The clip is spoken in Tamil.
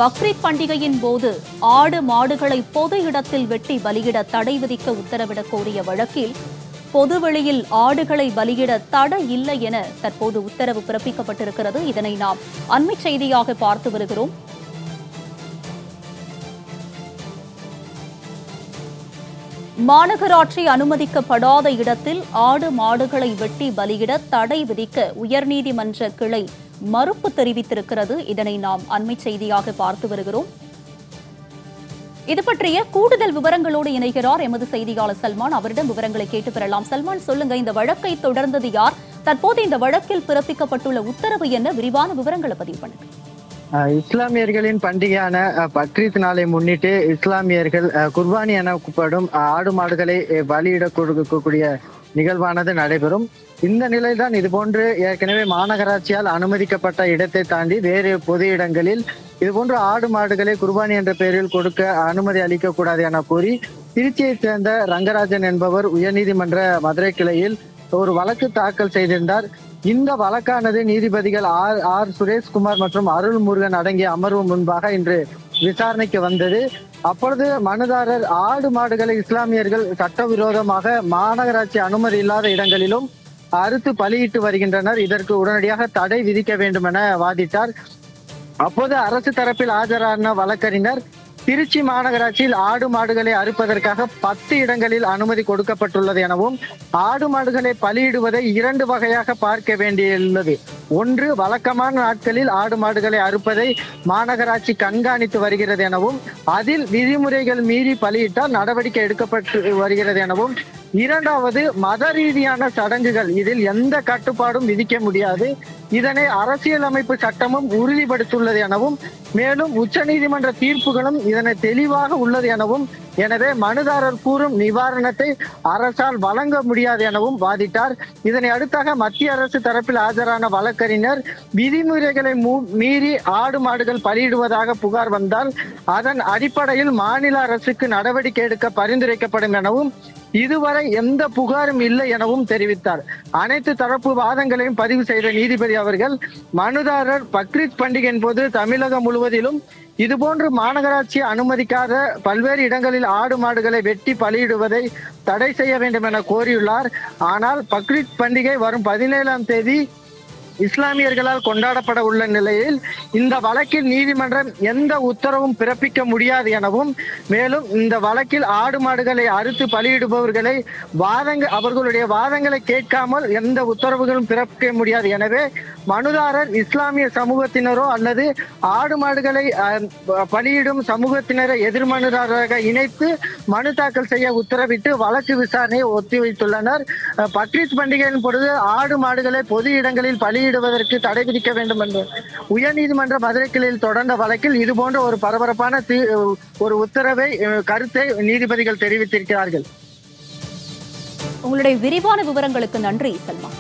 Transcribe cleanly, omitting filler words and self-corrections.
பக்ரீத் பண்டிகையின் போது ஆடு மாடுகளை பொது இடத்தில் வெட்டி பலியிட தடை விதிக்க உத்தரவிடக் கோரிய வழக்கில் பொதுவெளியில் ஆடுகளை பலியிட தடை இல்லை என தற்போது உத்தரவு பிறப்பிக்கப்பட்டிருக்கிறது. இதனை நாம் அண்மை செய்தியாக பார்த்து வருகிறோம். மாநகராட்சி அனுமதிக்கப்படாத இடத்தில் ஆடு மாடுகளை வெட்டி பலியிட தடை விதிக்க உயர்நீதிமன்ற கிளை மறுப்பு தெரிவித்திருக்கிறது. இதனை நாம் அண்மை செய்தியாக பார்த்து வருகிறோம். இது பற்றிய கூடுதல் விவரங்களோடு இணைகிறார் எமது செய்தியாளர் சல்மான். அவரிடம் விவரங்களை கேட்டு பெறலாம். சல்மான், சொல்லுங்க, இந்த வழக்கை தொடர்ந்தது யார்? தற்போது இந்த வழக்கில் பிறப்பிக்கப்பட்டுள்ள உத்தரவு என்ன? விரிவான விவரங்களை பதிவு பண்ணுங்க. இஸ்லாமியர்களின் பண்டிகையான பக்ரீத் நாளை முன்னிட்டு இஸ்லாமியர்கள் குர்பானி எனப்படும் ஆடு மாடுகளை பலியிட கொடுக்கக்கூடிய நிகழ்வானது நடைபெறும். இந்த நிலைதான் இதுபோன்று ஏற்கனவே மாநகராட்சியால் அனுமதிக்கப்பட்ட இடத்தை தாண்டி வேறு பொது இடங்களில் இதுபோன்று ஆடு மாடுகளை குர்பானி என்ற பெயரில் கொடுக்க அனுமதி அளிக்க கூடாது என கூறி திருச்சியைச் சேர்ந்த ரங்கராஜன் என்பவர் உயர்நீதிமன்ற மதுரை கிளையில் ஒரு வழக்கு தாக்கல் செய்திருந்தார். இந்த வழக்கானது நீதிபதிகள் ஆர் சுரேஷ்குமார் மற்றும் அருள்முருகன் அடங்கிய அமர்வு முன்பாக இன்று விசாரணைக்கு வந்தது. அப்பொழுது மனுதாரர் ஆடு மாடுகளை இஸ்லாமியர்கள் சட்டவிரோதமாக மாநகராட்சி அனுமதி இல்லாத இடங்களிலும் அறுத்து பலியிட்டு வருகின்றனர், இதற்கு உடனடியாக தடை விதிக்க வேண்டும் என வாதிட்டார். அப்போது அரசு தரப்பில் ஆஜரான வழக்கறிஞர் திருச்சி மாநகராட்சியில் ஆடு மாடுகளை அறுப்பதற்காக 10 இடங்களில் அனுமதி கொடுக்கப்பட்டுள்ளது எனவும் ஆடு மாடுகளை பலியிடுவதை 2 வகையாக பார்க்க வேண்டியுள்ளது. ஒன்று, வழக்கமான நாட்களில் ஆடு மாடுகளை அறுப்பதை மாநகராட்சி கண்காணித்து வருகிறது எனவும் அதில் விதிமுறைகள் மீறி பலியிட்டால் நடவடிக்கை எடுக்கப்பட்டு வருகிறது எனவும், இரண்டாவது, மத ரீதியான சடங்குகள், இதில் எந்த கட்டுப்பாடும் விதிக்க முடியாது, இதனை அரசியலமைப்பு சட்டமும் உறுதிப்படுத்தியுள்ளது எனவும், மேலும் உச்சநீதிமன்ற தீர்ப்புகளும் இதனை தெளிவாக உள்ளது எனவும், எனவே மனுதாரர் கூறும் நிவாரணத்தை அரசால் வழங்க முடியாது எனவும் வாதிட்டார். இதனை அடுத்தாக மத்திய அரசு தரப்பில் ஆஜரான வழக்கறிஞர் விதிமுறைகளை மீறி ஆடு மாடுகள் பலியிடுவதாக புகார் வந்தால் அதன் அடிப்படையில் மாநில அரசுக்கு நடவடிக்கை எடுக்க பரிந்துரைக்கப்படும் எனவும், இதுவரை எந்த புகாரும் இல்லை எனவும் தெரிவித்தார். அனைத்து தரப்பு வாதங்களையும் பதிவு செய்த நீதிபதி அவர்கள் மனுதாரர் பக்ரீத் பண்டிகையின் போது தமிழகம் முழுவதிலும் இதுபோன்று மாநகராட்சி அனுமதிக்காத பல்வேறு இடங்களில் ஆடு மாடுகளை வெட்டி பலியிடுவதை தடை செய்ய வேண்டும் என கோரியுள்ளார். ஆனால் பக்ரீத் பண்டிகை வரும் 17ஆம் தேதி இஸ்லாமியர்களால் கொண்டாடப்பட உள்ள நிலையில் இந்த வழக்கில் நீதிமன்றம் எந்த உத்தரவும் பிறப்பிக்க முடியாது எனவும், மேலும் இந்த வழக்கில் ஆடு மாடுகளை அறுத்து பலியிடுபவர்களை அவர்களுடைய வாதங்களை கேட்காமல் எந்த உத்தரவுகளும் பிறப்பிக்க முடியாது. எனவே மனுதாரர் இஸ்லாமிய சமூகத்தினரோ அல்லது ஆடு மாடுகளை பலியிடும் சமூகத்தினரை எதிர்மனுதாரராக இணைத்து மனு தாக்கல் செய்ய உத்தரவிட்டு வழக்கு விசாரணையை ஒத்திவைத்துள்ளனர். பக்ரீத் பண்டிகையின் பொழுது ஆடு மாடுகளை பொது இடங்களில் பலியிடுவதற்கு தடை விதிக்க வேண்டும் என்று உயர்நீதிமன்ற மதுரை கிளையில் தொடர்ந்த வழக்கில் இதுபோன்ற ஒரு பரபரப்பான ஒரு கருத்தை நீதிபதிகள் தெரிவித்திருக்கிறார்கள். உங்களுடைய விரிவான விவரங்களுக்கு நன்றி சல்மான்.